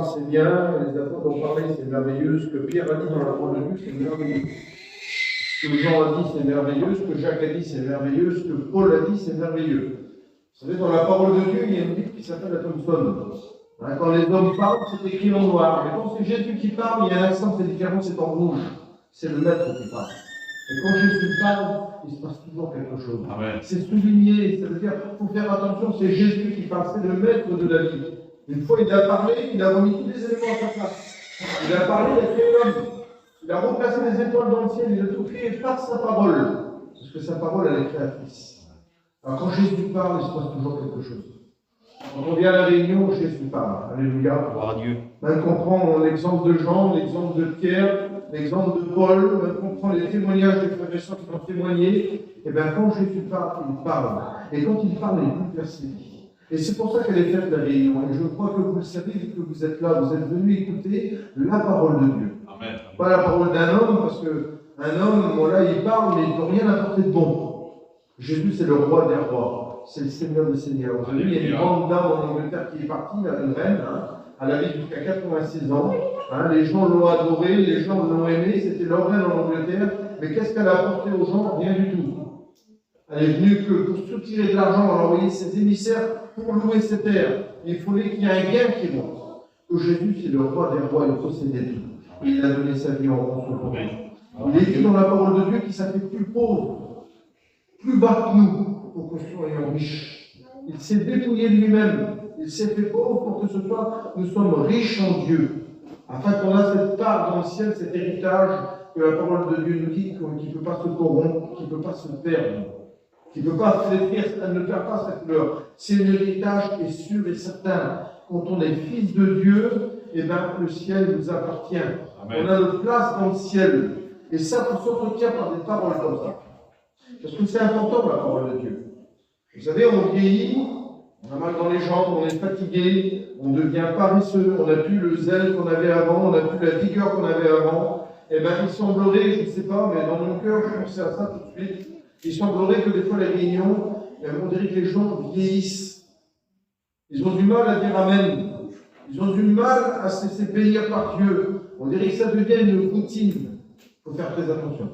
parle, c'est bien, les apôtres ont parlé, c'est merveilleux, ce que Pierre a dit dans la parole de Dieu, c'est merveilleux. Ce que Jean a dit, c'est merveilleux, ce que Jacques a dit, c'est merveilleux, ce que Paul a dit, c'est merveilleux. Vous savez, dans la parole de Dieu, il y a une Bible qui s'appelle la Thompson. Hein, quand les hommes parlent, c'est écrit en noir. Mais quand c'est Jésus qui parle, il y a un accent, c'est différent, c'est en rouge. C'est le maître qui parle. Et quand Jésus parle, il se passe toujours quelque chose. C'est souligné, ça veut dire qu'il faut faire attention, c'est Jésus qui parle, c'est le maître de la vie. Une fois, il a parlé, il a remis tous les éléments à sa place. Il a parlé, il a fait l'homme. Il a remplacé les étoiles dans le ciel, il a tout fait par sa parole. Parce que sa parole, elle est créatrice. Alors quand Jésus parle, il se passe toujours quelque chose. Quand on vient à la réunion, Jésus parle. Alléluia. Gloire à Dieu. Même qu'on prend l'exemple de Jean, l'exemple de Pierre, l'exemple de Paul, même qu'on prend les témoignages des frères et sœurs qui ont témoigné, et bien quand Jésus parle, il parle. Et quand il parle, il bouleverse les vies. Et c'est pour ça qu'elle est faite la réunion. Et je crois que vous le savez, vu que vous êtes là, vous êtes venus écouter la parole de Dieu. Amen. Pas la parole d'un homme, parce qu'un homme, voilà, il parle, mais il ne peut rien apporter de bon. Jésus, c'est le roi des rois. C'est le Seigneur des seigneurs. Vous savez, il y a une grande dame en Angleterre qui est partie, une reine, elle avait jusqu'à 86 ans. Les gens l'ont adorée, les gens l'ont aimée, c'était leur reine en Angleterre. Mais qu'est-ce qu'elle a apporté aux gens? Rien du tout. Elle est venue que pour soutirer de l'argent, elle a envoyé ses émissaires pour louer ses terres. Il fallait qu'il y ait un gain qui monte. Que Jésus, c'est le roi des rois, il possédait tout. Et il a donné sa vie en rançon pour nous. Il est dit dans la parole de Dieu qu'il s'est fait plus pauvre, plus bas que nous, pour que nous soyons riches. Il s'est dépouillé lui-même. Il s'est fait pauvre pour que ce soit, nous sommes riches en Dieu. Afin qu'on ait cette part dans le ciel, cet héritage que la parole de Dieu nous dit, qui ne peut pas se corrompre, qui ne peut pas se perdre, qui ne peut pas flétrir, elle ne perd pas cette couleur. C'est un héritage qui est sûr et certain. Quand on est fils de Dieu, eh bien, le ciel nous appartient. Amen. On a notre place dans le ciel. Et ça, tout s'entretient par des paroles comme ça. Parce que c'est important, la parole de Dieu. Vous savez, on vieillit, on a mal dans les jambes, on est fatigué, on devient paresseux, on n'a plus le zèle qu'on avait avant, on n'a plus la vigueur qu'on avait avant. Eh bien, il semblerait, je ne sais pas, mais dans mon cœur, je pensais à ça tout de suite, il semblerait que des fois, les réunions, on dirait que les gens vieillissent. Ils ont du mal à dire Amen. Ils ont du mal à se laisser bénir par Dieu. On dirait que ça devient une routine. Il faut faire très attention.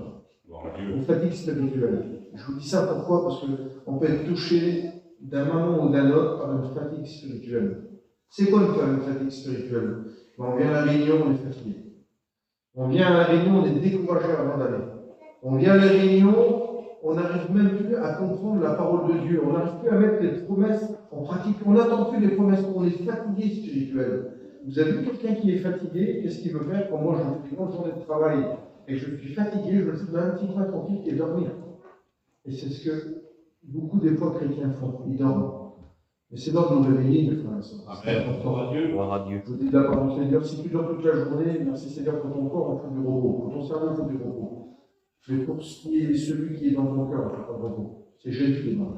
Une fatigue spirituelle. Je vous dis ça pourquoi? Parce qu'on peut être touché d'un moment ou d'un autre par une fatigue spirituelle. C'est quoi une fatigue spirituelle? On vient à la réunion, on est fatigué. On vient à la réunion, on est découragé avant d'aller. On vient à la réunion, on n'arrive même plus à comprendre la parole de Dieu. On n'arrive plus à mettre les promesses en pratique. On n'attend plus les promesses. On est fatigué spirituel. Vous avez vu quelqu'un qui est fatigué? Qu'est-ce qu'il veut faire? Quand moi, je fais une grande journée de travail et je suis fatigué, je me donne un petit coin tranquille et dormir. Et c'est ce que beaucoup des fois chrétiens font. Ils dorment. Mais c'est l'heure de nous réveiller, mes frères et sœurs. C'est important. Gloire à Dieu. Je vous dis de la part du Seigneur, si tu dors toute la journée, merci Seigneur pour ton corps, il faut du repos. Pour ton cerveau, il faut du repos. Mais pour celui qui est dans ton cœur, il faut pas de repos. C'est Jésus qui est dans.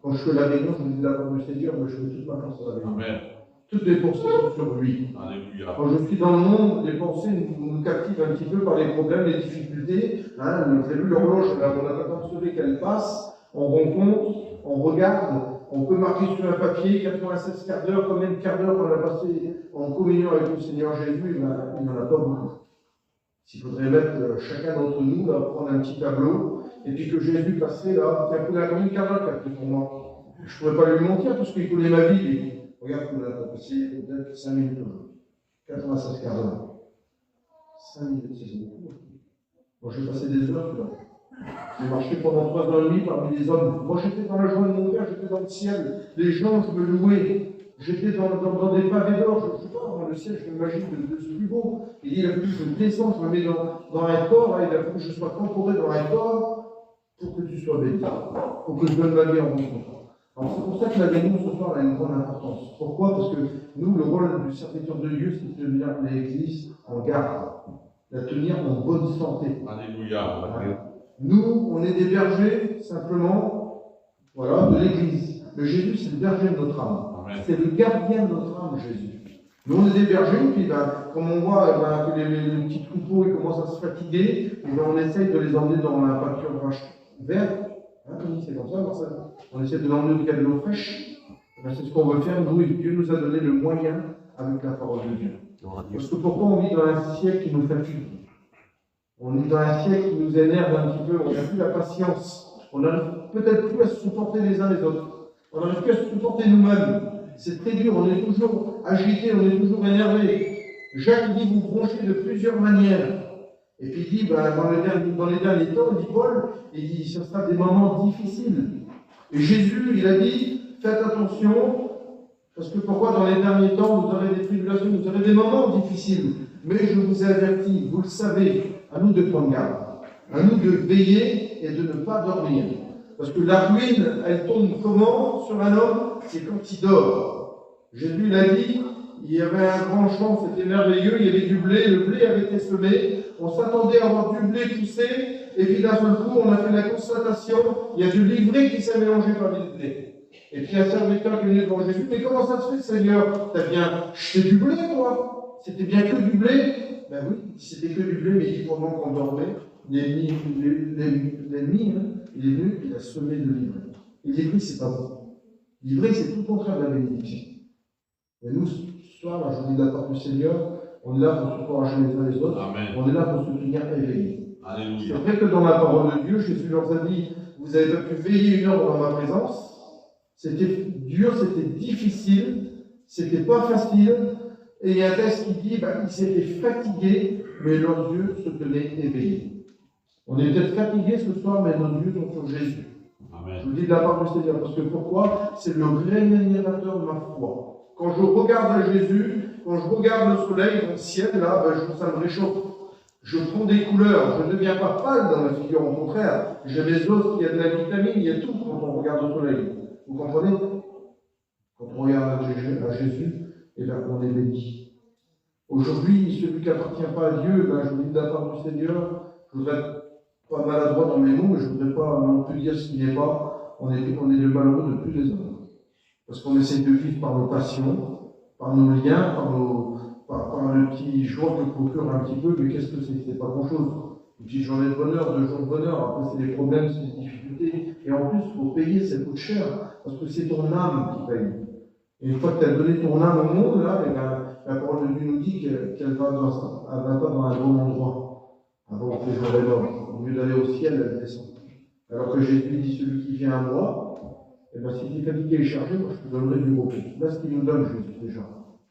Quand je fais la réunion, je vous dis de la part du Seigneur, moi je fais toute ma chance à la réunion. Amen. Toutes les pensées sont sur lui. Alléluia. Quand je suis dans le monde, les pensées nous captivent un petit peu par les problèmes, les difficultés. Vous avez vu l'horloge, là, on attend de sauver qu'elle passe, on rencontre, on regarde, on peut marquer sur un papier 96 quarts d'heure, combien de quarts d'heure qu'on a passé en communion avec le Seigneur Jésus, il n'en a pas beaucoup. S'il faudrait mettre chacun d'entre nous, là, prendre un petit tableau, et puis que Jésus passerait là, tiens, il a combien de quarts d'heure qu'il a pris pour moi? Je ne pourrais pas lui mentir, parce qu'il connaît ma vie, lui. Regarde, on a passé peut-être 5 minutes aujourd'hui. 96 quarts d'heure. 5 minutes, c'est beaucoup. Moi, j'ai passé des heures là. J'ai marché pendant 3 ans et demi parmi les hommes. Moi, j'étais dans la joie de mon Père, j'étais dans le ciel. Les gens, je me louais. J'étais dans des pavés d'or. Je ne sais pas, dans le ciel, je m'imagine de ce plus beau. Il dit, il a fallu que je descende, je me mets dans un corps, il a fallu que je sois temporé dans un corps pour que tu sois béni. Pour que je donne ma vie en fonction. Alors c'est pour ça que la réunion ce soir a une grande importance. Pourquoi? Parce que nous, le rôle du serviteur de Dieu, c'est de tenir l'Église en garde, la tenir en bonne santé. Alléluia. Nous, on est des bergers, simplement, voilà, de l'Église. Mais Jésus, c'est le berger de notre âme. C'est le gardien de notre âme, Jésus. Nous, on est des bergers, puis comme on voit que les petits troupeaux ils commencent à se fatiguer, on essaye de les emmener dans la pâture verte. C'est comme ça, on essaie de l'emmener au cas de l'eau fraîche. C'est ce qu'on veut faire. Nous, Dieu nous a donné le moyen avec la parole de Dieu. Parce que pourquoi on vit dans un siècle qui nous fatigue? On est dans un siècle qui nous énerve un petit peu, on n'a plus la patience. On n'arrive peut-être plus à se supporter les uns les autres. On n'arrive plus à se supporter nous-mêmes. C'est très dur, on est toujours agité, on est toujours énervé. Jacques dit, vous branchez de plusieurs manières. Et puis il dit, dans les derniers temps, dit Paul, il dit, ce sera des moments difficiles. Et Jésus, il a dit, faites attention, parce que pourquoi dans les derniers temps, vous aurez des tribulations, vous aurez des moments difficiles. Mais je vous ai averti, vous le savez, à nous de prendre garde, à nous de veiller et de ne pas dormir. Parce que la ruine, elle tombe comment sur un homme? C'est quand il dort. Jésus l'a dit, il y avait un grand champ, c'était merveilleux, il y avait du blé, le blé avait été semé, on s'attendait à avoir du blé poussé, et puis d'un seul coup, on a fait la constatation, il y a du livret qui s'est mélangé parmi le blé. Et puis un serviteur qui est venu devant Jésus, mais comment ça se fait, Seigneur? T'as bien jeté du blé, toi? C'était bien que du blé? Ben oui, c'était que du blé, mais il dit pendant qu'on dormait, l'ennemi, il est venu, il a semé le livret. Et l'ivraie, c'est pas bon. L'ivraie, c'est tout le contraire de la bénédiction. Et nous, ce soir, là, je vous dis de la part du Seigneur, on est là pour se encourager les uns les autres. Amen. On est là pour se tenir éveillés. C'est vrai que dans la parole de Dieu, Jésus leur a dit, vous avez pas pu veiller une heure dans ma présence. C'était dur, c'était difficile, c'était pas facile. Et il y a un texte qui dit, ils s'étaient fatigués, mais leurs yeux se tenaient éveillés. On est peut-être fatigués ce soir, mais nos yeux sont sur Jésus. Amen. Je vous dis de la part du Seigneur, parce que pourquoi? C'est le rémunérateur de ma foi. Quand je regarde à Jésus, quand je regarde le soleil dans le ciel, là, ça me réchauffe. Je prends des couleurs, je ne deviens pas pâle dans la figure, au contraire. J'ai mes os, il y a de la vitamine, il y a tout quand on regarde au soleil. Vous comprenez? Quand on regarde à Jésus, et là, on est béni. Aujourd'hui, celui qui n'appartient pas à Dieu, je vous dis de la part du Seigneur, je voudrais être pas maladroit dans mes mots, mais je ne voudrais pas non plus dire ce qui n'est pas. On est les malheureux de tous les hommes. Parce qu'on essaie de vivre par nos passions, par nos liens, par le petit jour que procure un petit peu, mais qu'est-ce que c'est? C'est pas grand-chose. Une petite journée de bonheur, 2 jours de bonheur, après c'est des problèmes, c'est des difficultés. Et en plus, il faut payer, ça coûte cher, parce que c'est ton âme qui paye. Et une fois que tu as donné ton âme au monde, là, la parole de Dieu nous dit qu'elle va pas dans un bon endroit. Avant que les jours est mort. Au lieu d'aller au ciel, elle descend. Alors que Jésus dit, celui qui vient à moi, si tu es fatigué et chargé, moi je te donnerai du repos. Là, ce qu'il nous donne, Jésus, déjà.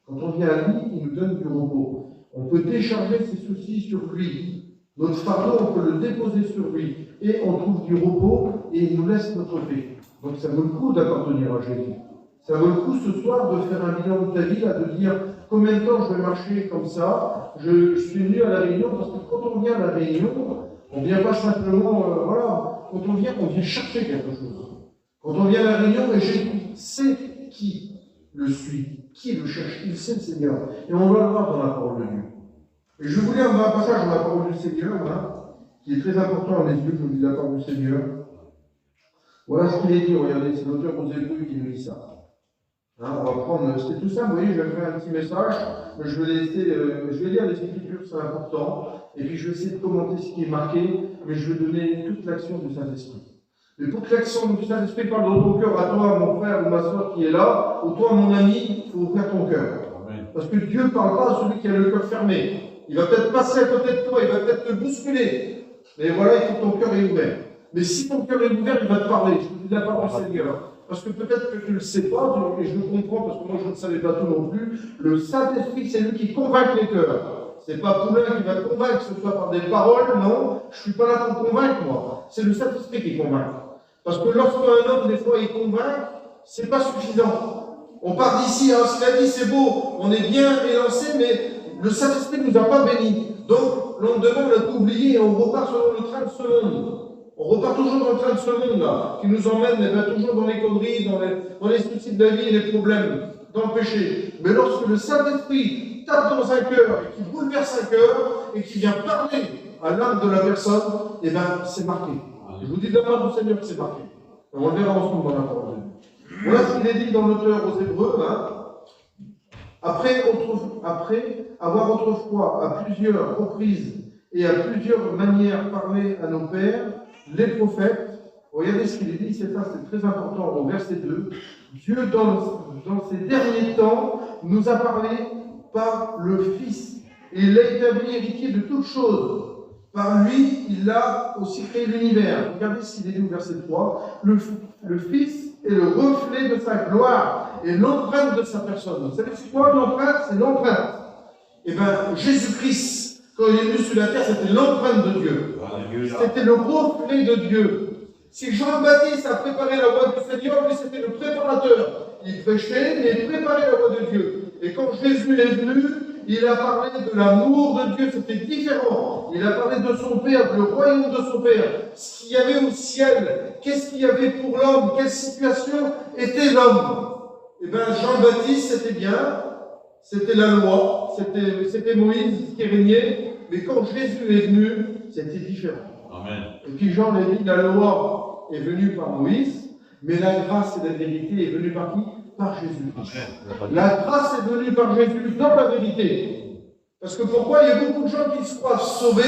Quand on vient à lui, il nous donne du repos. On peut décharger ses soucis sur lui. Notre fardeau, on peut le déposer sur lui. Et on trouve du repos et il nous laisse notre paix. Donc ça vaut le coup d'appartenir à Jésus. Ça vaut le coup ce soir de faire un bilan de ta vie, là, de dire combien de temps je vais marcher comme ça. Je suis venu à la réunion, parce que quand on vient à la réunion, on ne vient pas simplement, quand on vient chercher quelque chose. Quand on vient à la réunion, Jésus sait qui le suit, qui le cherche, il sait le Seigneur. Et on va le voir dans la parole de Dieu. Et je vais vous lire un passage dans la parole du Seigneur, qui est très important à mes yeux, je vous dis de la parole du Seigneur. Voilà ce qu'il est dit, regardez, c'est l'auteur aux Hébreux qui nous dit ça. On va prendre, c'était tout ça, vous voyez, je vais faire un petit message, je vais lire les Écritures, c'est important, et puis je vais essayer de commenter ce qui est marqué, mais je vais donner toute l'action du Saint-Esprit. Mais pour que l'action du Saint-Esprit parle dans ton cœur, à toi, mon frère ou ma soeur qui est là, ou toi, mon ami, il faut ouvrir ton cœur. Parce que Dieu ne parle pas à celui qui a le cœur fermé. Il va peut-être passer à côté de toi, il va peut-être te bousculer. Mais voilà, il faut que ton cœur est ouvert. Mais si ton cœur est ouvert, il va te parler. Je vous dis la parole du Seigneur. Parce que peut-être que tu ne le sais pas, et je le comprends parce que moi je ne savais pas tout non plus. Le Saint-Esprit, c'est lui qui convainc les cœurs. C'est pas Poulain qui va te convaincre, que ce soit par des paroles, non. Je ne suis pas là pour convaincre, moi. C'est le Saint-Esprit qui convainc. Parce que lorsqu'un homme, des fois, il convainc, c'est pas suffisant. On part d'ici, cela dit, c'est beau, on est bien élancé, mais le Saint-Esprit ne nous a pas bénis. Donc, l'on demande d'oublier et on repart selon le train de ce monde. On repart toujours dans le train de ce monde-là, qui nous emmène toujours dans les conneries, dans les soucis de la vie et les problèmes, dans le péché. Mais lorsque le Saint-Esprit tape dans un cœur, et qui bouleverse un cœur, et qui vient parler à l'âme de la personne, c'est marqué. Je vous dis de la part du Seigneur que c'est marqué. On le verra ensemble dans la parole. Voilà ce qu'il est dit dans l'auteur aux Hébreux. Après avoir autrefois, à plusieurs reprises et à plusieurs manières parlé à nos pères, les prophètes, regardez ce qu'il est dit, c'est très important au verset 2. Dieu, dans ces derniers temps, nous a parlé par le Fils. Et il l'a établi héritier de toutes choses. Par lui, il a aussi créé l'univers. Regardez ce qu'il est dit au verset 3. Le Fils est le reflet de sa gloire et l'empreinte de sa personne. Vous savez c'est quoi l'empreinte? C'est l'empreinte. Eh bien, Jésus-Christ, quand il est venu sur la terre, c'était l'empreinte de Dieu. C'était le reflet de Dieu. Si Jean-Baptiste a préparé la voie du Seigneur, lui c'était le préparateur. Il prêchait, mais il préparait la voie de Dieu. Et quand Jésus est venu, il a parlé de l'amour de Dieu, c'était différent. Il a parlé de son Père, le royaume de son Père, ce qu'il y avait au ciel, qu'est-ce qu'il y avait pour l'homme, quelle situation était l'homme. Eh bien, Jean-Baptiste, c'était bien, c'était la loi, c'était Moïse qui régnait, mais quand Jésus est venu, c'était différent. Amen. Et puis Jean l'a dit, la loi est venue par Moïse, mais la grâce et la vérité est venue par qui? Par Jésus-Christ. La grâce est venue par Jésus dans la vérité. Parce que pourquoi il y a beaucoup de gens qui se croient sauvés,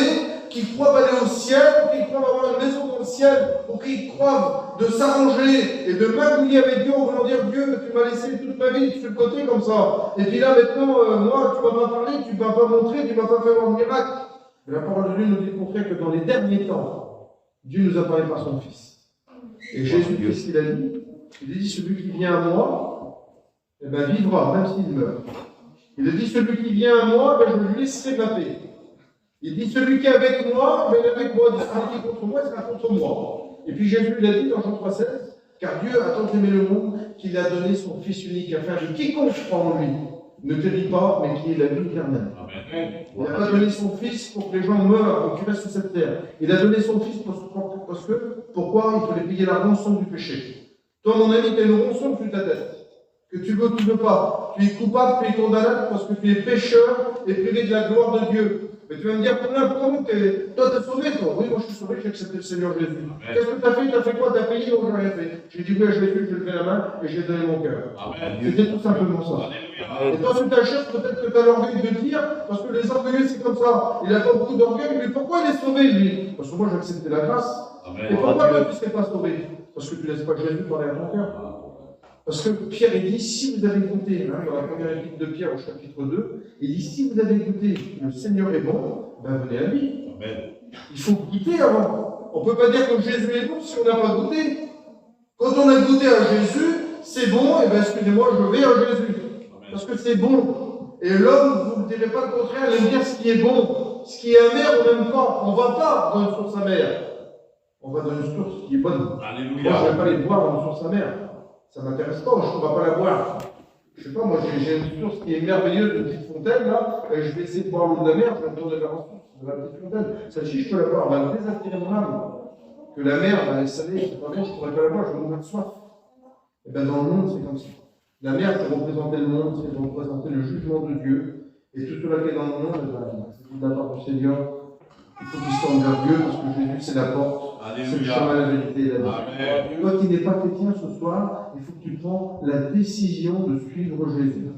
qui croient aller au ciel, ou qui croient avoir une maison dans le ciel, ou qui croient de s'arranger et de magouiller avec Dieu en voulant dire Dieu, tu m'as laissé toute ma vie sur le côté comme ça. Et puis là maintenant, moi, tu ne m'as pas parlé, tu ne m'as pas montré, tu ne m'as pas fait voir de miracle. Mais la parole de Dieu nous dit au contraire que dans les derniers temps, Dieu nous a parlé par son Fils. Et Jésus, qu'est-ce qu'il a dit? Il a dit celui qui vient à moi, eh ben, vivra, même s'il meurt. Il a dit celui qui vient à moi, ben, je lui laisserai ma paix. Il dit celui qui est avec moi, ben, il est avec moi. Il dit celui qui est contre moi, il sera contre moi. Et puis Jésus l'a dit dans Jean 3,16, car Dieu a tant aimé le monde qu'il a donné son Fils unique afin que quiconque croit en lui ne périt pas, mais qui ait la vie éternelle. Il n'a pas donné son Fils pour que les gens meurent et qu'ils restent sur cette terre. Il a donné son Fils parce que, pourquoi? Il fallait payer la rançon du péché. Toi, mon ami, tu as une rançon sur ta tête. Que tu veux ou tu ne veux pas. Tu es coupable, tu es condamnable parce que tu es pécheur et privé de la gloire de Dieu. Mais tu vas me dire, comment toi, tu es sauvé, toi? Oui, moi, je suis sauvé, j'ai accepté le Seigneur Jésus. Qu'est-ce que tu as fait? Tu as fait quoi? Tu as payé? Non, je n'ai rien fait. J'ai dit oui à Jésus, je lui ai levé la main et j'ai donné mon cœur. C'était tout simplement ça. Et toi, sur ta chaise, peut-être que tu as l'orgueil de dire, parce que les orgueilleux, c'est comme ça. Il n'a pas beaucoup d'orgueil, mais pourquoi il est sauvé, lui? Parce que moi, j'ai accepté la grâce. Et pourquoi toi, tu ne serais pas sauvé? Parce que tu ne laisses pas Jésus parler à ton cœur. Parce que Pierre, il dit, si vous avez goûté, dans la première épître de Pierre au chapitre 2, il dit, si vous avez goûté, le Seigneur est bon, ben venez à lui. Amen. Il faut goûter avant. On ne peut pas dire que Jésus est bon si on n'a pas goûté. Quand on a goûté à Jésus, c'est bon, et bien excusez-moi, je vais à Jésus. Amen. Parce que c'est bon. Et l'homme, vous ne direz pas le contraire, il aime bien ce qui est bon. Ce qui est amer, on n'aime pas. On ne va pas dans une source amère. On va dans une source qui est bonne. Alléluia. Moi, je ne vais pas aller boire dans une source amère. Ça ne m'intéresse pas, je ne vais pas la boire. Je ne sais pas, moi j'ai une source qui est merveilleuse, une petite fontaine là, et je vais essayer de boire l'eau de la mer, je vais me tourner vers la source de la petite fontaine. Celle-ci, je peux la boire, elle va me désaspirer mon âme. Que la mer, elle est salée, c'est pas bon, je ne pourrais pas la boire, je vais mourir de soif. Et bien dans le monde, c'est comme ça. La mer, c'est représenter le monde, c'est représenter le jugement de Dieu. Et tout cela qui est dans le monde, c'est de la part du Seigneur. Il faut qu'il se tourne vers Dieu parce que Jésus, c'est la porte. C'est le chemin, la vérité et la vie. Toi qui n'es pas chrétien ce soir, il faut que tu prends la décision de suivre Jésus.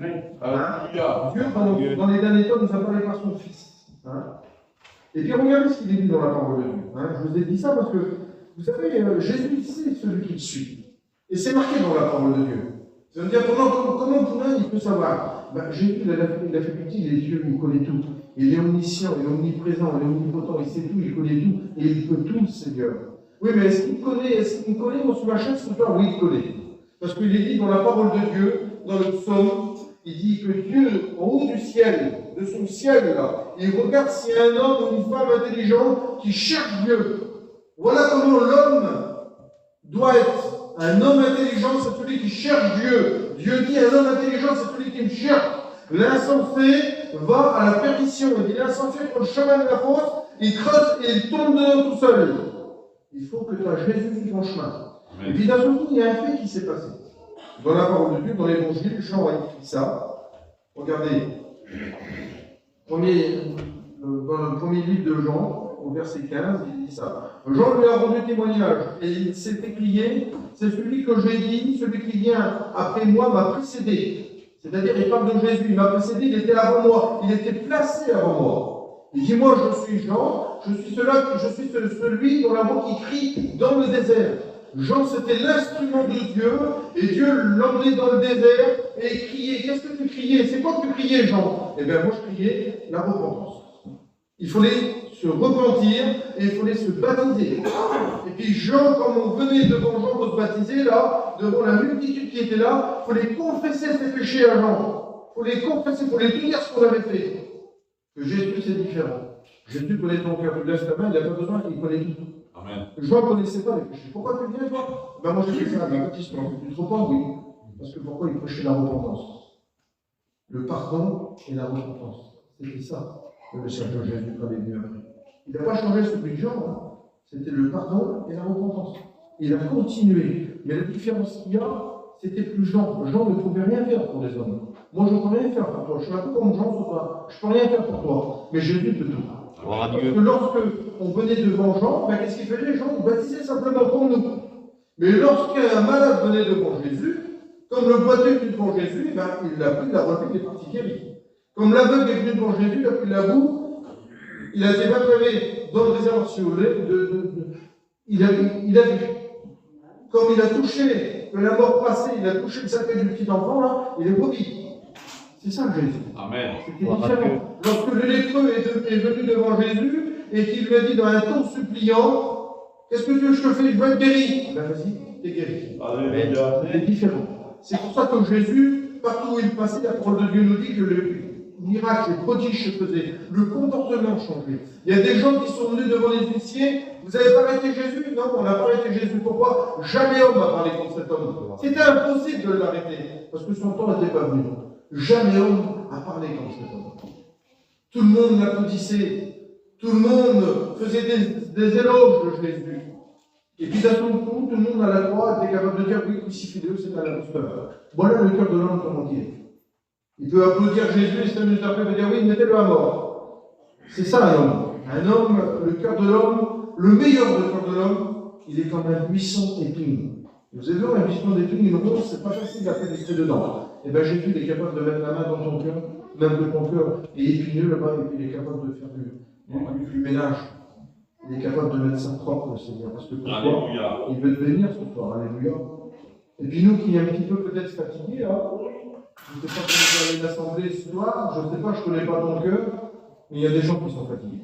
Dieu, dans les derniers temps, nous a parlé par son Fils. Et puis regardez ce qu'il est dit dans la parole de Dieu. Je vous ai dit ça parce que, vous savez, Jésus, c'est celui qui suit. Et c'est marqué dans la parole de Dieu. Ça veut dire, comment pour un, il peut savoir? Jésus, il a la faculté, il est Dieu, il connaît tout. Il est omniscient, il est omniprésent, il est omnipotent, il sait tout, il connaît tout, et il peut tout, Seigneur. Oui, mais est-ce qu'il me connaît, mon sous ma chaise ce soir? Oui, il connaît. Parce qu'il est dit dans la parole de Dieu, dans le psaume, il dit que Dieu, en haut du ciel, de son ciel là, il regarde s'il y a un homme ou une femme intelligente qui cherche Dieu. Voilà comment l'homme doit être. Un homme intelligent, c'est celui qui cherche Dieu. Dieu dit un homme intelligent, c'est celui qui me cherche. L'insensé va à la perdition. Il dit l'insensé prend le chemin de la fosse, il creuse et il tombe dedans tout seul. Il faut que tu as Jésus sur ton chemin. Amen. Et puis d'un seul coup, il y a un fait qui s'est passé. Dans la parole de Dieu, dans l'évangile, Jean a écrit ça. Regardez. Dans le premier livre de Jean, au verset 15, il dit ça. Jean lui a rendu témoignage et il s'est écrié, c'est celui que j'ai dit, celui qui vient après moi m'a précédé. C'est-à-dire, il parle de Jésus, il m'a précédé, il était avant moi, il était placé avant moi. Il dit, moi je suis Jean, je suis celui dont la voix qui crie dans le désert. Jean, c'était l'instrument de Dieu, et Dieu l'emmenait dans le désert et criait. Qu'est-ce que tu criais? C'est quoi que tu criais, Jean? Eh bien, moi, je criais la repentance. Il fallait se repentir et il fallait se baptiser. Et puis Jean, quand on venait devant Jean pour se baptiser, là, devant la multitude qui était là, il fallait confesser ses péchés à Jean. Il fallait confesser, il fallait dire ce qu'on avait fait. Que Jésus, c'est différent. Jésus connaît ton cœur. Tu laisses ta main, il n'a pas besoin, il connaît tout. Amen. Jean ne connaissait pas les péchés. Pourquoi tu viens, toi? Ben moi, je fais ça, le baptême. Tu te repens, oui. Parce que pourquoi il prêchait la repentance? Le pardon et la repentance. C'était ça que le Seigneur Jésus avait venu après. Il n'a pas changé celui de Jean. Hein. C'était le pardon et la repentance. Il a continué. Mais la différence qu'il y a, c'était plus Jean. Jean ne pouvait rien faire pour les hommes. Moi, je ne peux rien faire pour toi. Je suis un peu comme Jean ce soir. Je ne peux rien faire pour toi. Mais Jésus peut tout. Parce que lorsque on venait devant Jean, ben, qu'est-ce qu'il faisait? Jean, il baptisait simplement pour nous. Mais lorsqu'un malade venait devant Jésus, comme le boiteux est venu devant Jésus, ben, il l'a pris, il l'a relevé, il est parti guéri. Comme l'aveugle est venu devant Jésus, il a pris la boue, il a été baptisé dans le désert, il a vu. Comme il a touché, que la mort passée, il a touché le sacré du petit enfant, là, il est revenu. C'est ça Jésus. Amen. C'était différent. Lorsque le lépreux est venu devant Jésus et qu'il lui a dit dans un ton suppliant, qu'est-ce que tu veux que je te fais? Je veux être guéri. Ben vas-y, t'es guéri. Alléluia. C'est différent. C'est pour ça que Jésus, partout où il passait, la parole de Dieu nous dit que le miracle, les prodiges se faisaient, le comportement changeait. Il y a des gens qui sont venus devant les huissiers, vous n'avez pas arrêté Jésus? Non, on n'a pas arrêté Jésus. Pourquoi? Jamais homme n'a parlé contre cet homme. C'était impossible de l'arrêter, parce que son temps n'était pas venu. Jamais homme a parlé comme cet homme. Tout le monde l'applaudissait. Tout le monde faisait des éloges de Jésus. Et puis d'un seul coup, tout le monde à la croix était capable de dire oui, crucifiez-le, c'est un imposteur. Voilà le cœur de l'homme comment il est. Il peut applaudir Jésus et 5 minutes après, il va dire oui, mettez-le à mort. C'est ça un homme. Un homme, le cœur de l'homme, le meilleur du cœur de l'homme, il est comme un buisson d'épines. Vous avez vu, un buisson d'épines, une rose, c'est pas facile à pénétrer dedans. Et bien Jésus, il est capable de mettre la main dans ton cœur, même que ton cœur est épineux là-bas, et puis il est capable de faire du ménage. Il est capable de mettre ça propre, le Seigneur. Parce que pourquoi? Il veut te bénir ce soir. Alléluia. Et puis nous qui est un petit peu peut-être fatigués, là, je ne sais pas comment vous allez l'assemblée ce soir, je ne sais pas, je ne connais pas ton cœur, mais il y a des gens qui sont fatigués.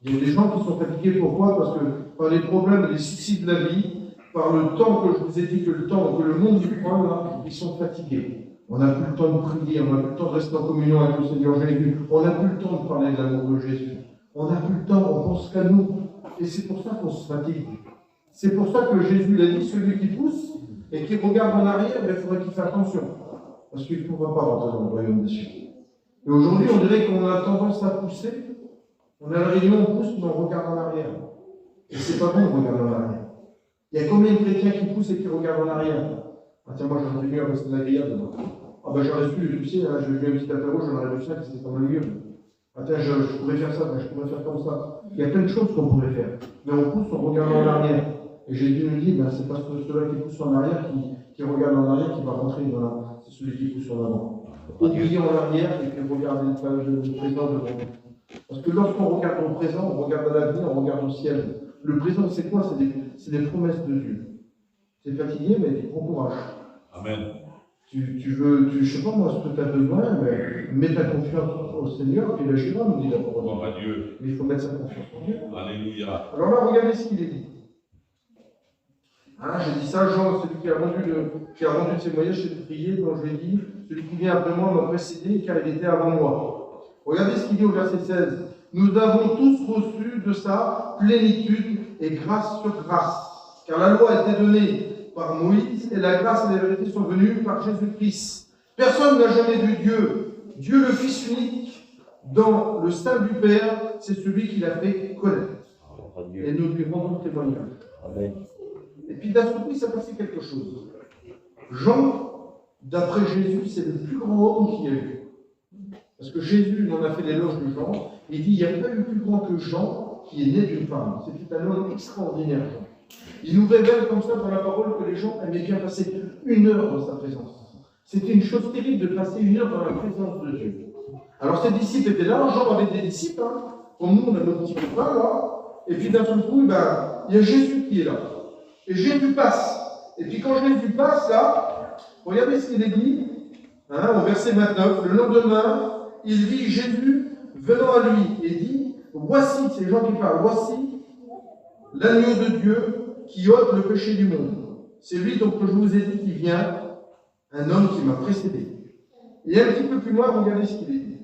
Il y a des gens qui sont fatigués, pourquoi? Parce que par les problèmes, les soucis de la vie, par le temps que je vous ai dit que le monde du prend, là, ils sont fatigués. On n'a plus le temps de prier, on n'a plus le temps de rester en communion avec le Seigneur Jésus, on n'a plus le temps de parler de l'amour de Jésus. On n'a plus le temps, on pense qu'à nous. Et c'est pour ça qu'on se fatigue. C'est pour ça que Jésus l'a dit, celui qui pousse et qui regarde en arrière, il faudrait qu'il fasse attention. Parce qu'il ne pourra pas rentrer dans le royaume des cieux. Et aujourd'hui, on dirait qu'on a tendance à pousser. On a la réunion, on pousse, mais on regarde en arrière. Et c'est pas bon de regarder en arrière. Il y a combien de chrétiens qui poussent et qui regardent en arrière? Ah tiens, moi j'aurais dû rester agréable. Ah ben j'aurais pu, tu sais, hein, j'ai vu un petit apéro, j'en aurais vu ça, c'était comme un lieu. Ah tiens, je pourrais faire ça, je pourrais faire comme ça. Il y a plein de choses qu'on pourrait faire. Mais on pousse, on regarde en arrière. Et Jésus nous dit, ben, c'est pas celui qui pousse en arrière qui regarde en arrière qui va rentrer dans la... C'est celui qui pousse en avant. Oubliez en arrière et puis regardez le présent devant nous. Parce que lorsqu'on regarde au présent, on regarde à l'avenir, on regarde au ciel. Le présent, c'est quoi? C'est des promesses de Dieu. C'est fatigué, mais prends courage. Amen. Je sais pas moi ce que tu as besoin, mais mets ta confiance au Seigneur, puis il agira, nous dit la parole. Gloire à Dieu. Mais il faut mettre sa confiance en Dieu. Alléluia. Alors là, regardez ce qu'il est dit. Hein, j'ai dit ça, Jean, celui qui a rendu le témoignage, c'est de prier, dont je l'ai dit, celui qui vient après moi m'a précédé, car il était avant moi. Regardez ce qu'il dit au verset 16. Nous avons tous reçu de sa plénitude et grâce sur grâce. Car la loi a été donnée par Moïse et la grâce et la vérité sont venues par Jésus-Christ. Personne n'a jamais vu Dieu. Dieu le Fils unique, dans le sein du Père, c'est celui qui l'a fait connaître. Et nous lui rendons témoignage. Amen. Et puis d'un seul coup, il s'est passé quelque chose. Jean, d'après Jésus, c'est le plus grand homme qu'il y a eu. Parce que Jésus, on a fait l'éloge de Jean, et il dit, il n'y a pas eu plus grand que Jean qui est né d'une femme. C'était un homme extraordinaire, Jean. Il nous révèle comme ça dans la parole que les gens aimaient bien passer 1 heure dans sa présence. C'était une chose terrible de passer 1 heure dans la présence de Dieu. Alors ses disciples étaient là, Jean avait des disciples, comme nous on a nos petits copains là, et puis d'un seul coup, il y a Jésus qui est là. Et Jésus passe. Et puis quand Jésus passe, là, regardez ce qu'il est dit, au verset 29. Le lendemain, il vit Jésus venant à lui et dit, voici, c'est les gens qui parlent, voici l'agneau de Dieu qui ôte le péché du monde. C'est lui donc que je vous ai dit qui vient, un homme qui m'a précédé. Et un petit peu plus loin, regardez ce qu'il est dit.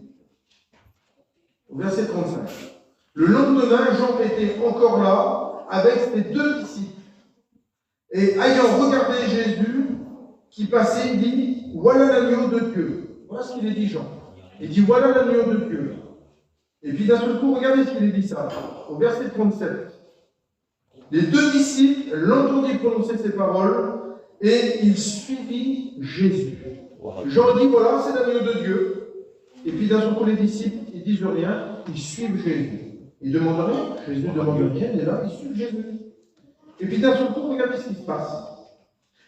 Au verset 35. Le lendemain, Jean était encore là avec ses 2 disciples. Et ayant regardé Jésus qui passait, il dit, voilà l'agneau de Dieu. Voilà ce qu'il est dit, Jean. Il dit, voilà l'agneau de Dieu. Et puis d'un seul coup, regardez ce qu'il est dit ça. Au verset 37. Les 2 disciples l'entendirent prononcer ces paroles et ils suivirent Jésus. Jean dit, voilà, c'est l'agneau de Dieu. Et puis d'un seul coup, les disciples, ils disent rien, ils suivent Jésus. Ils ne demandent rien, Jésus demande rien, et là, ils suivent Jésus. Et puis d'un seul coup, regardez ce qui se passe.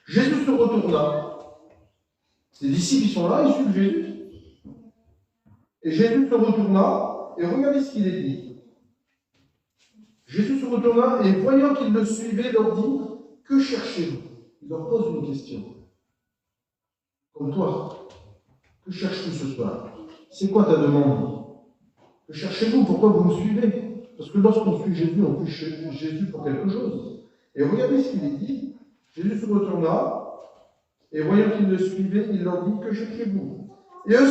Jésus se retourna. Les disciples, ils sont là, ils suivent Jésus. Et Jésus se retourna, et regardez ce qu'il est dit. Jésus se retourna, et voyant qu'ils le suivaient, leur dit, que cherchez-vous? Il leur pose une question. Comme toi, que cherches-tu ce soir? C'est quoi ta demande? Que cherchez-vous? Pourquoi vous me suivez? Parce que lorsqu'on suit Jésus, on suit Jésus pour quelque chose. Et regardez ce qu'il est dit. Jésus se retourna, et voyant qu'ils le suivaient, il leur dit, que cherchez-vous? Et eux,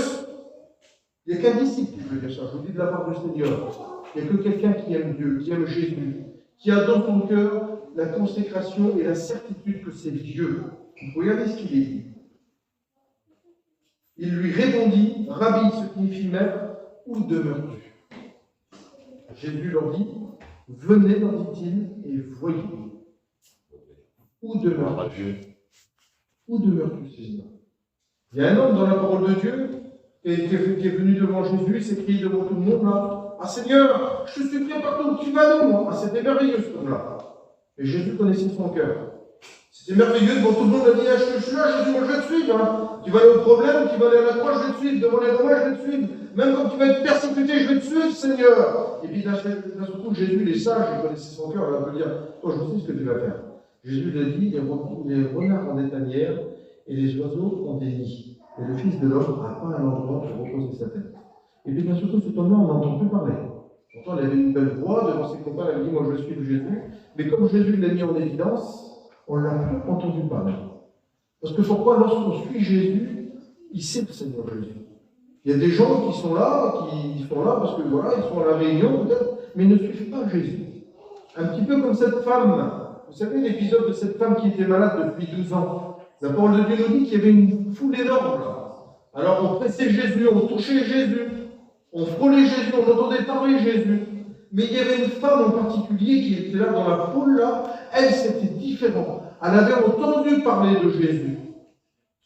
il n'y a qu'un disciple qui peut dire ça. Je vous dis de la part du Seigneur. Il n'y a que quelqu'un qui aime Dieu, qui aime Jésus, qui a dans son cœur la consécration et la certitude que c'est Dieu. Regardez ce qu'il est dit. Il lui répondit, Rabbi, ce qui signifie maître, où demeures-tu? Jésus leur dit, venez, leur dit-il, et voyez. Où demeures-tu? Où demeures-tu, Seigneur? Il y a un homme dans la parole de Dieu qui est venu devant Jésus, il s'est crié devant tout le monde là, ah Seigneur, je te suis prêt partout où tu vas, nous. Ah, c'était merveilleux ce homme-là. Et Jésus connaissait son cœur. C'était merveilleux, devant tout le monde, il a dit, ah, je suis là, Jésus, moi je vais te suivre. Hein. Tu vas aller au problème, tu vas aller à la croix, je vais te suivre. Devant les Romains, je vais te suivre. Même quand tu vas être persécuté, je vais te suivre, Seigneur. Et puis d'un seul coup, Jésus, il est sage, il connaissait son cœur, il va dire, toi, je sais ce que tu vas faire. Jésus lui a dit, les renards ont des tanières et les oiseaux ont des nids. Et le Fils de l'homme n'a pas un endroit pour reposer sa tête. Et puis bien sûr, cet homme-là, on n'entend plus parler. Pourtant, il avait une belle voix devant ses compagnons, il a dit, moi je suis Jésus. Mais comme Jésus l'a mis en évidence, on ne l'a plus entendu parler. Parce que pourquoi, lorsqu'on suit Jésus, il sait le Seigneur Jésus. Il y a des gens qui sont là parce que voilà, ils sont à la réunion peut-être, mais ils ne suivent pas Jésus. Un petit peu comme cette femme. Vous savez l'épisode de cette femme qui était malade depuis 12 ans. La parole de Dieu nous dit qu'il y avait une foule énorme là. Alors on pressait Jésus, on touchait Jésus, on frôlait Jésus, on entendait parler Jésus. Mais il y avait une femme en particulier qui était là dans la foule là, elle c'était différent. Elle avait entendu parler de Jésus.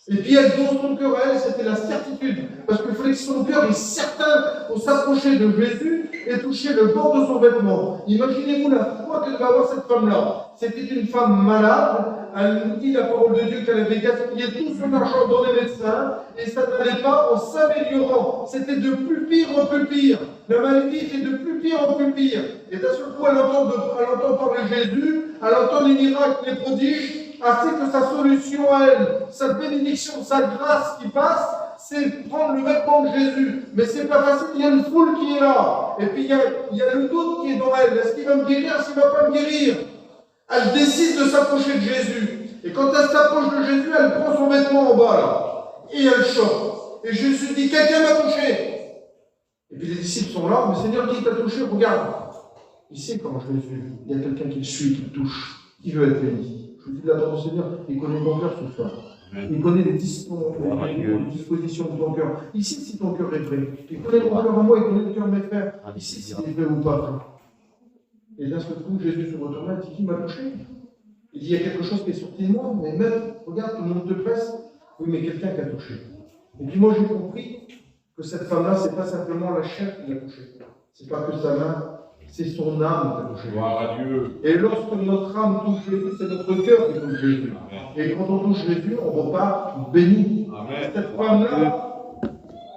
Et puis elle, dans son cœur, elle, c'était la certitude. Parce qu'il fallait que son cœur est certain pour s'approcher de Jésus et toucher le bord de son vêtement. Imaginez-vous la foi que devait avoir cette femme-là. C'était une femme malade. Elle nous dit la parole de Dieu qu'elle avait gaspillé tout son argent dans les médecins et ça n'allait pas en s'améliorant. C'était de plus pire en plus pire. La maladie était de plus pire en plus pire. Et d'un seul coup, elle entend parler Jésus, elle entend les miracles, les prodiges. Assez que sa solution à elle, sa bénédiction, sa grâce qui passe, c'est prendre le vêtement de Jésus. Mais c'est pas facile, il y a une foule qui est là. Et puis il y a le doute qui est dans elle. Est-ce qu'il va me guérir, est-ce qu'il ne va pas me guérir? Elle décide de s'approcher de Jésus. Et quand elle s'approche de Jésus, elle prend son vêtement en bas là. Et elle chante. Et Jésus dit, quelqu'un m'a touché. Et puis les disciples sont là, mais Seigneur, qui t'a touché? Regarde. Il sait quand Jésus, il y a quelqu'un qui le suit, qui le touche, qui veut être béni. Je vous dis de la part du Seigneur, il connaît ton cœur ce soir. Il connaît les dispositions de ton cœur. Ici, si ton cœur est vrai. Il connaît mon cœur à moi, il connaît le cœur de mes frères. Ici, si c'est vrai ou pas vrai. Et d'un seul coup, Jésus se retourna et dit, qui m'a touché? Il dit, il y a quelque chose qui est sorti de moi, mais même, regarde, tout le monde te presse. Oui, mais quelqu'un qui a touché. Et puis moi, j'ai compris que cette femme-là, c'est pas simplement la chair qui l'a touché. C'est pas que sa main. C'est son âme qui a touché Jésus. Et lorsque notre âme touche Jésus, c'est notre cœur qui touche Jésus. Et quand on touche Jésus, on repart béni. Cette femme-là,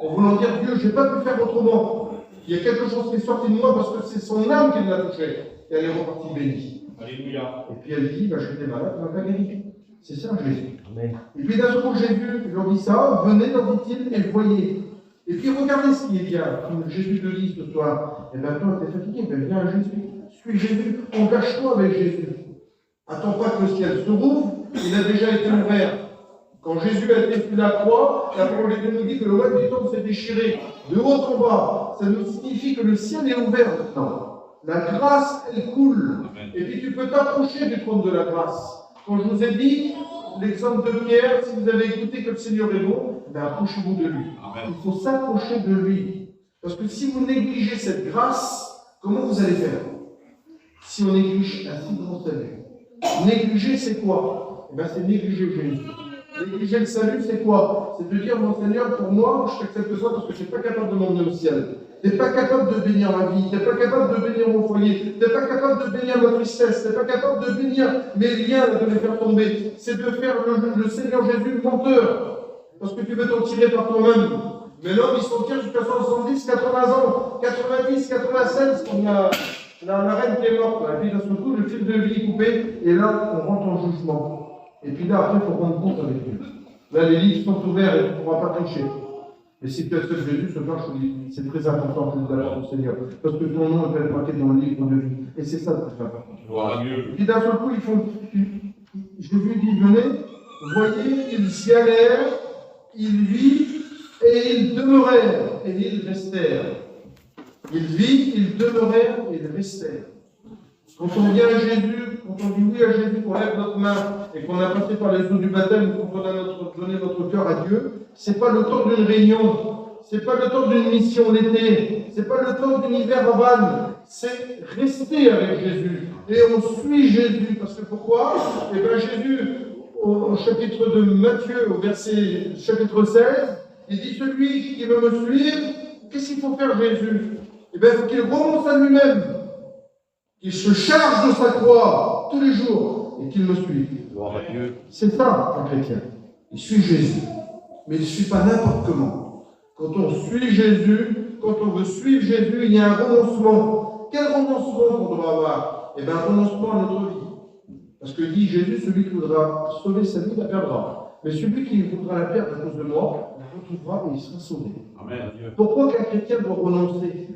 en voulant dire Dieu, je n'ai pas pu faire autrement. Il y a quelque chose qui est sorti de moi parce que c'est son âme qui l'a touché. Et elle est repartie bénie. Alléluia. Et puis elle dit, bah, j'étais malade, tu m'as pas guéri. C'est ça Jésus. Amen. Et puis d'un seul coup, Jésus leur dit ça, venez, leur dit-il, et voyez. Et puis regardez ce qui est bien. Comme Jésus te dit ce soir, eh bien toi, tu es fatigué, ben viens à Jésus. Suis Jésus, engage-toi avec Jésus. Attends pas que le ciel se rouvre, il a déjà été ouvert. Quand Jésus a été sur la croix, la parole de Dieu nous dit que le voile du temple s'est déchiré de haut en bas. Ça nous signifie que le ciel est ouvert maintenant. La grâce, elle coule. Amen. Et puis tu peux t'approcher du trône de la grâce. Quand je vous ai dit, l'exemple de Pierre, si vous avez écouté que le Seigneur est bon, ben approchez-vous de lui. Amen. Il faut s'approcher de lui. Parce que si vous négligez cette grâce, comment vous allez faire? Si on néglige un si grand salut. Négliger, c'est quoi? Eh bien, c'est négliger Jésus. Négliger le salut, c'est quoi? C'est de dire, mon Seigneur, pour moi, je t'accepte ça parce que je ne suis pas capable de m'emmener au ciel. Tu n'es pas capable de bénir ma vie, tu n'es pas capable de bénir mon foyer, tu n'es pas capable de bénir ma tristesse, tu n'es pas capable de bénir mes liens, de les faire tomber. C'est de faire le Seigneur Jésus menteur. Parce que tu veux t'en tirer par toi-même. Mais l'homme, il s'en tire jusqu'à 70, 80 ans, 90, 96, comme la reine qui est morte. Et puis d'un seul coup, le fil de vie est coupé, et là, on rentre en jugement. Et puis là, après, il faut rendre compte avec Dieu. Là, les livres sont ouverts et tu ne pourras pas tricher. Et si tu acceptes Jésus, ce soir, je te dis, c'est très important que tu l'amour au Seigneur. Parce que ton nom est marqué dans le livre de vie. Et c'est ça le plus important. Gloire à Dieu. Et puis d'un seul coup, Jésus dit, venez, voyez, ils y allèrent, ils vivent, et ils demeurèrent, et ils restèrent. Ils vivent, ils demeurèrent, et ils restèrent. Quand on vient à Jésus, quand on dit oui à Jésus, qu'on lève notre main et qu'on a passé par les eaux du baptême, qu'on a donné notre cœur à Dieu, c'est pas le temps d'une réunion, c'est pas le temps d'une mission l'été, c'est pas le temps d'une hiver à Vannes, c'est rester avec Jésus. Et on suit Jésus, parce que pourquoi? Eh bien Jésus, au chapitre de Matthieu, au verset chapitre 16, il dit celui qui veut me suivre, qu'est-ce qu'il faut faire Jésus? Eh bien il faut qu'il renonce à lui-même. Qu'il se charge de sa croix tous les jours et qu'il me suive. Gloire à Dieu. C'est ça, un chrétien. Il suit Jésus. Mais il ne suit pas n'importe comment. Quand on suit Jésus, quand on veut suivre Jésus, il y a un renoncement. Quel renoncement qu'on doit avoir? Eh bien, un renoncement à notre vie. Parce que dit Jésus, celui qui voudra sauver sa vie la perdra. Mais celui qui voudra la perdre à cause de moi, la retrouvera et il sera sauvé. Amen. Pourquoi qu'un chrétien doit renoncer?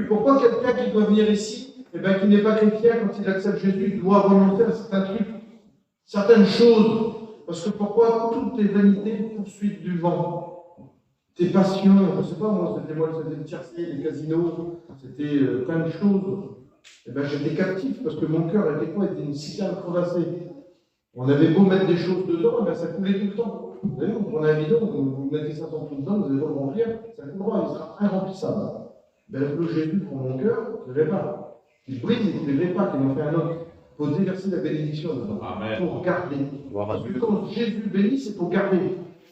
Pourquoi quelqu'un qui doit venir ici, eh bien, qui n'est pas chrétien, quand il accepte Jésus, il doit renoncer à certains trucs, certaines choses. Parce que pourquoi? Toutes tes vanités, poursuites du vent. Tes passions, je ne sais pas moi, c'était le tiercé, les casinos, c'était plein de choses. Eh bien, j'étais captif parce que mon cœur était quoi? Était une citerne crevassée. On avait beau mettre des choses dedans, eh bien, ça coulait tout le temps. Vous savez, vous prenez un bidon, vous mettez 50 tout dedans, vous allez pas le remplir, ça coulera, il sera irremplissable. Ben, le Jésus pour mon cœur, je ne l'ai pas. Il brise et qu'il ne l'ait pas, qu'il en fait un autre. Il faut déverser la bénédiction dedans. Amen. Pour garder. Gloire à Parce que Dieu. quand Jésus bénit, c'est pour garder.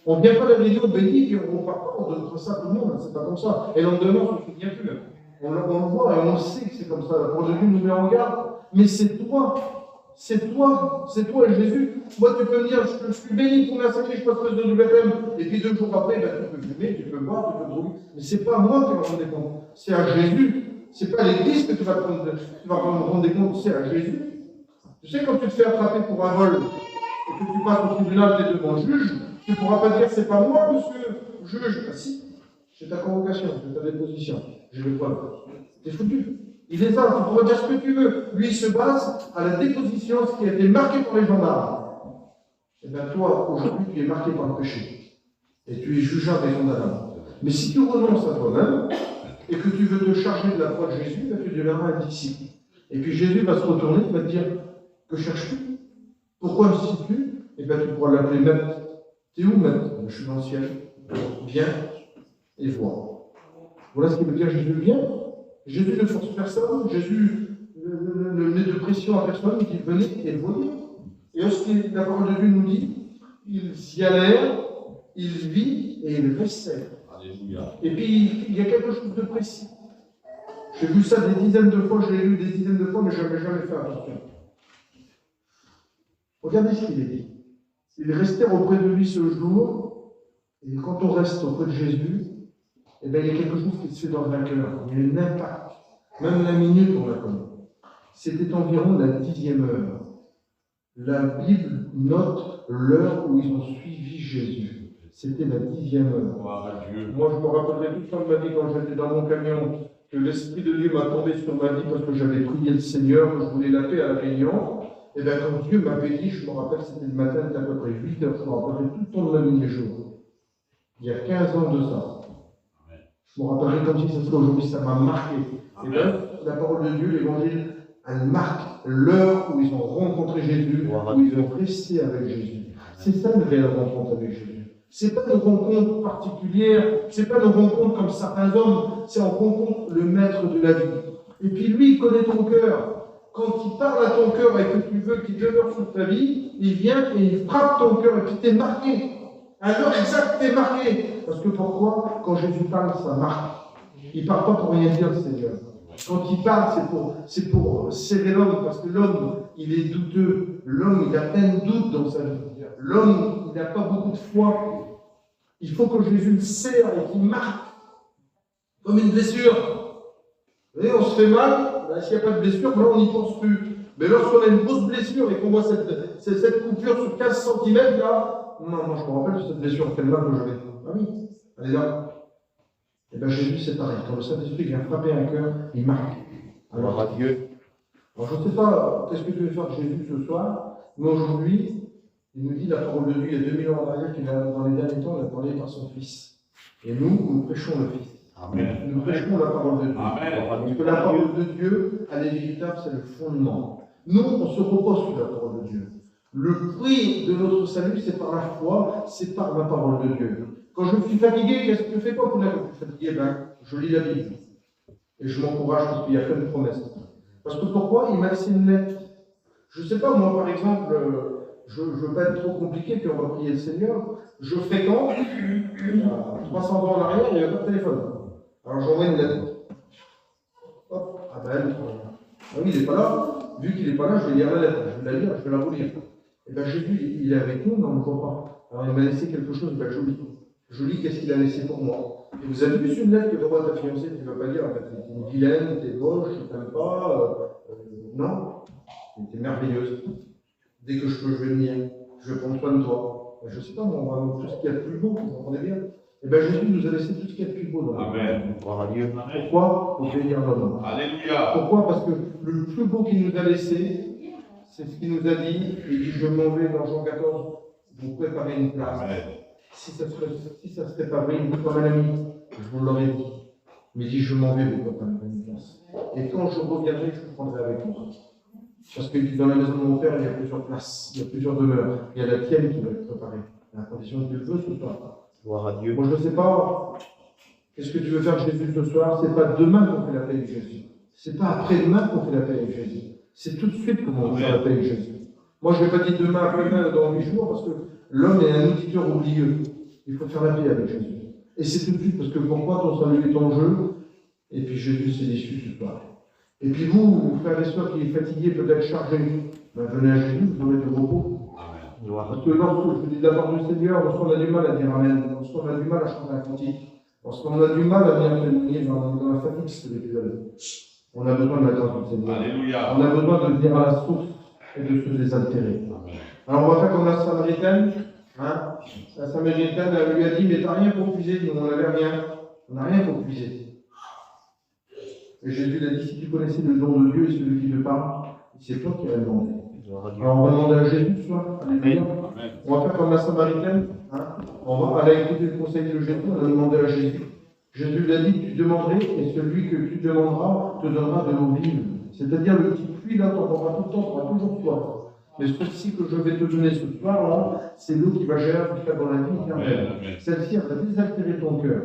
On ne vient pas à la réunion béni et on ne repart pas, on donne ça à tout le monde, c'est pas comme ça. Et le lendemain, on ne se souvient plus. On le voit et on sait que c'est comme ça. La parole de Dieu nous met en garde. Mais c'est toi. C'est toi Jésus. Moi, tu peux me dire, je suis béni pour massacrer, je passe le dos du baptême. Et puis 2 jours après, ben, tu peux fumer, tu peux boire, tu peux brûler. Mais c'est pas moi qui va rendre compte. C'est à Jésus. C'est pas à l'église que tu vas me rendre compte, c'est à Jésus. Tu sais, quand tu te fais attraper pour un vol et que tu passes au tribunal, tu es devant le juge, tu ne pourras pas dire c'est pas moi, monsieur juge. Ah si, c'est ta convocation, c'est ta déposition. J'ai le poil. T'es foutu. Il est ça, tu pourras dire ce que tu veux. Lui, il se base à la déposition, ce qui a été marqué par les gendarmes. Et bien toi, aujourd'hui, tu es marqué par le péché. Et tu es jugeable et condamnable. Mais si tu renonces à toi-même, et que tu veux te charger de la croix de Jésus, là, tu deviendras un disciple. Et puis Jésus va se retourner, il va te dire, que cherches-tu? Pourquoi me cites-tu? Et bien tu pourras l'appeler maître. T'es où maître? Je suis dans le ciel. Viens et vois. Voilà ce qu'il veut dire Jésus. Viens. Jésus ne force personne, Jésus ne met de pression à personne, il dit venez et voyez. Et lorsque la parole de Dieu nous dit, ils y allèrent, ils vivent et ils restèrent. Alléluia. Et puis, il y a quelque chose de précis. J'ai vu ça des dizaines de fois, je l'ai lu des dizaines de fois, mais je n'avais jamais fait attention. Regardez ce qu'il est dit. Ils restèrent auprès de lui ce jour, et quand on reste auprès de Jésus, eh bien, il y a quelque chose qui se fait dans un cœur. Il y a un impact. Même la minute, on la connaît. C'était environ la 10e heure. La Bible note l'heure où ils ont suivi Jésus. C'était la 10e heure. Moi, je me rappellerai tout le temps de ma vie quand j'étais dans mon camion, que l'Esprit de Dieu m'a tombé sur ma vie parce que j'avais prié le Seigneur, que je voulais la paix à la réunion. Et bien, quand Dieu m'avait dit, je me rappelle, c'était le matin, c'était à peu près 8 heures, je me rappellerai tout le temps de ma vie des jours. Il y a 15 ans de ça. Je me rappellerai comme si ça serait aujourd'hui, ça m'a marqué. Et bien, la parole de Dieu, l'évangile, elle marque l'heure où ils ont rencontré Jésus, où ils ont resté avec Jésus. C'est ça une réelle rencontre avec Jésus. C'est pas nos rencontres particulières, c'est pas nos rencontres comme certains hommes, c'est on rencontre le maître de la vie. Et puis lui, il connaît ton cœur. Quand il parle à ton cœur et que tu veux qu'il demeure sur ta vie, il vient et il frappe ton cœur et puis t'es marqué. À l'heure exacte, t'es marqué. Parce que pourquoi? Quand Jésus parle, ça marque. Il ne parle pas pour rien dire, le Seigneur. Quand il parle, c'est pour serrer l'homme, parce que l'homme, il est douteux. L'homme, il a plein de doutes dans sa vie. L'homme, il n'a pas beaucoup de foi. Il faut que Jésus le serre et qu'il marque. Comme une blessure. Vous voyez, on se fait mal, s'il n'y a pas de blessure, là, on n'y pense plus. Mais lorsqu'on a une grosse blessure et qu'on voit cette coupure sur 15 cm, là, non, moi je me rappelle de cette blessure, quel mal que j'avais. Ah oui, elle est là. Et bien Jésus, c'est pareil. Quand le Saint-Esprit vient frapper un cœur, il marque. Alors à Dieu. Alors je ne sais pas qu'est-ce que tu veux faire de Jésus ce soir, mais aujourd'hui, il nous dit la parole de Dieu, il y a 2000 ans en arrière, qu'il a, dans les derniers temps, il a parlé par son Fils. Et nous prêchons le Fils. Amen. Nous prêchons la parole de Dieu. Amen. Parce que la parole de Dieu, elle est véritable, c'est le fondement. Nous, on se repose sur la parole de Dieu. Le prix de notre salut, c'est par la foi, c'est par la parole de Dieu. Quand je suis fatigué, qu'est-ce que je fais pas pour dire que je suis fatigué? Je lis la Bible. Et je m'encourage parce qu'il y a plein de promesses. Parce que pourquoi? Il m'a laissé une lettre. Je ne sais pas, moi par exemple, je ne veux pas être trop compliqué, puis on va prier le Seigneur. Je fréquente, il y a 300 ans en arrière, il n'y avait pas de téléphone. Alors j'envoie une lettre. Hop, ah ben, ah oui, il n'est pas là. Vu qu'il n'est pas là, je vais lire la lettre. Je vais la lire, je vais la relire. Et bien Jésus, il est avec nous, mais on ne le voit pas. Alors il m'a laissé quelque chose, ben, je lis. Je lis qu'est-ce qu'il a laissé pour moi. Et vous avez vu une lettre que tu envoies à ta fiancée, tu ne vas pas dire, en fait, t'es une vilaine, t'es moche, tu t'aimes pas. Non, t'es merveilleuse. Dès que je peux, je vais venir. Je vais prendre soin de toi. Ben, je ne sais pas, moi, on va tout ce qu'il y a de plus beau, vous comprenez bien. Et bien Jésus nous a laissé tout ce qu'il y a de plus beau dans la vie. Amen. Pourquoi? Pour bénir l'homme. Alléluia. Pourquoi? Parce que le plus beau qu'il nous a laissé, c'est ce qu'il nous a dit. Il dit, je m'en vais dans Jean 14, vous préparez une place. Amen. Si ça serait pas vrai, il dit comme un ami, je vous l'aurais dit. Mais il dit, je m'en vais vous préparer une place. Et quand je reviendrai, je vous prendrai avec moi. Parce que dans la maison de mon père, il y a plusieurs places, il y a plusieurs demeures. Il y a la tienne qui va être préparée. À la condition que tu le veux ce soir. Gloire à Dieu. Moi, je ne sais pas, qu'est-ce que tu veux faire Jésus ce soir? C'est pas demain qu'on fait la paix avec Jésus. C'est pas après-demain qu'on fait la paix avec Jésus. C'est tout de suite qu'on va faire la paix avec Jésus. Moi, je ne vais pas dire demain, après-demain, dans 8 jours, parce que l'homme est un auditeur oublieux. Il faut faire la paix avec Jésus. Et c'est tout de suite, parce que pourquoi ton salut est en jeu? Et puis Jésus, c'est l'issue ce soir. Et puis vous, frères et sœurs qui êtes fatigués, peut-être chargés, ben venez à Jésus, vous aurez du repos. Parce que lorsque je vous dis de la part du Seigneur, lorsqu'on a du mal à dire Amen, lorsqu'on a du mal à chanter un cantique, lorsqu'on a du mal à venir témoigner dans la fatigue spirituelle, on a besoin de la grâce du Seigneur. Alléluia. On a besoin de venir à la source et de se désaltérer. Amen. Alors on va faire comme la Samaritaine. Hein? La Samaritaine, elle lui a dit, mais t'as rien pour puiser. Nous, on n'avait rien. On n'a rien pour puiser. Et Jésus l'a dit, si tu connaissais le don de Dieu et celui qui te parle, c'est toi qui vas le demander. Alors on va demander à Jésus ce soir. Alléluia. On va faire comme la Samaritaine. Hein? On va aller écouter le conseil de Jésus, on va demander à Jésus. Jésus lui a dit, tu demanderais, et celui que tu demanderas te donnera de l'eau vive. C'est-à-dire le petit puits là, tu en auras tout le temps, tu auras toujours soif. Mais celle-ci que je vais te donner ce soir, là, c'est l'eau qui va gérer jusqu'à dans la vie éternelle. Celle-ci, elle va désaltérer ton cœur.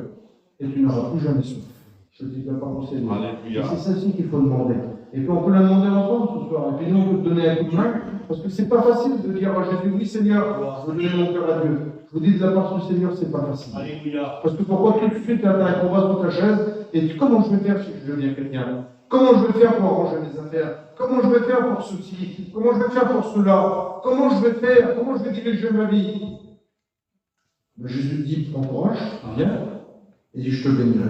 Et tu n'auras plus jamais soif. Je te dis la parole du Seigneur. Et c'est celle-ci qu'il faut demander. Et puis on peut la demander ensemble ce soir. Et puis nous, on peut te donner un coup de main. Parce que c'est pas facile de dire à Jésus, oui Seigneur, je veux donner mon cœur à Dieu. Je vous dis de la part du Seigneur, c'est pas facile. Alléluia. Parce que pourquoi tout de suite, tu as un combat sur ta chaise, et comment je vais faire si je deviens chrétien? Comment je vais faire pour arranger mes affaires? Comment je vais faire pour ceci? Comment je vais faire pour cela? Comment je vais faire? Comment je vais diriger ma vie? Mais Jésus dit, prends courage, viens, et dit, je te bénirai.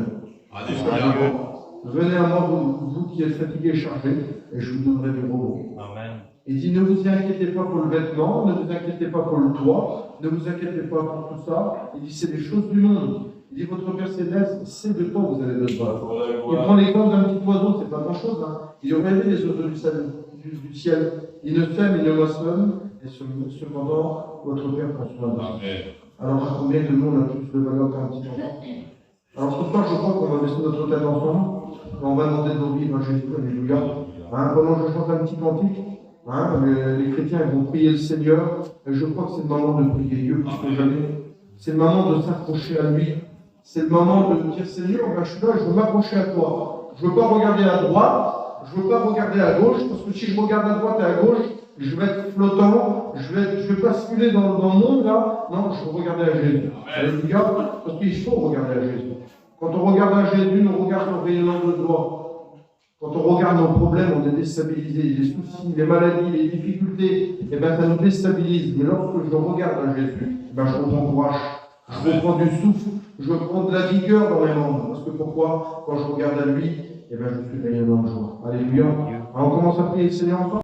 Venez à moi, vous qui êtes fatigués et chargés, et je vous donnerai du repos. Amen. Il dit, ne vous inquiétez pas pour le vêtement, ne vous inquiétez pas pour le toit, ne vous inquiétez pas pour tout ça. Il dit, c'est des choses du monde. Il dit, votre Père Céleste, c'est de quoi vous avez besoin. Il prend l'exemple d'un petit oiseau, c'est pas grand-chose. Hein. Il aurait les oiseaux du ciel. Ils ne sèment, ils ne moissonnent, et cependant, votre Père prend soin d'eux. Alors, à combien de nous on a plus de valeur qu'un petit enfant? Alors, ce soir, je crois qu'on va baisser notre tête ensemble, et on va demander de nos vies à Jésus, alléluia. Hein, pendant que je chante un petit cantique, hein, les chrétiens ils vont prier le Seigneur, et je crois que c'est le moment de prier Dieu plus que jamais. C'est le moment de s'accrocher à lui. C'est le moment de dire, Seigneur, ben, je suis là, je veux m'accrocher à toi. Je ne veux pas regarder à droite, je ne veux pas regarder à gauche, parce que si je regarde à droite et à gauche, je vais être flottant, je vais basculer dans le monde là. Non, je veux regarder à Jésus. Alléluia, parce qu'il faut regarder à Jésus. Quand on regarde à Jésus, nos regards sont rayonnants de joie. Quand on regarde nos problèmes, on est déstabilisé. Les soucis, les maladies, les difficultés, eh ben, ça nous déstabilise. Mais lorsque je regarde à Jésus, ben, je reprends courage. Je reprends du souffle, je reprends de la vigueur dans mes membres. Parce que pourquoi? Quand je regarde à lui, eh ben, je suis rayonnant de joie. Alléluia. Alors, on commence à prier le Seigneur ensemble.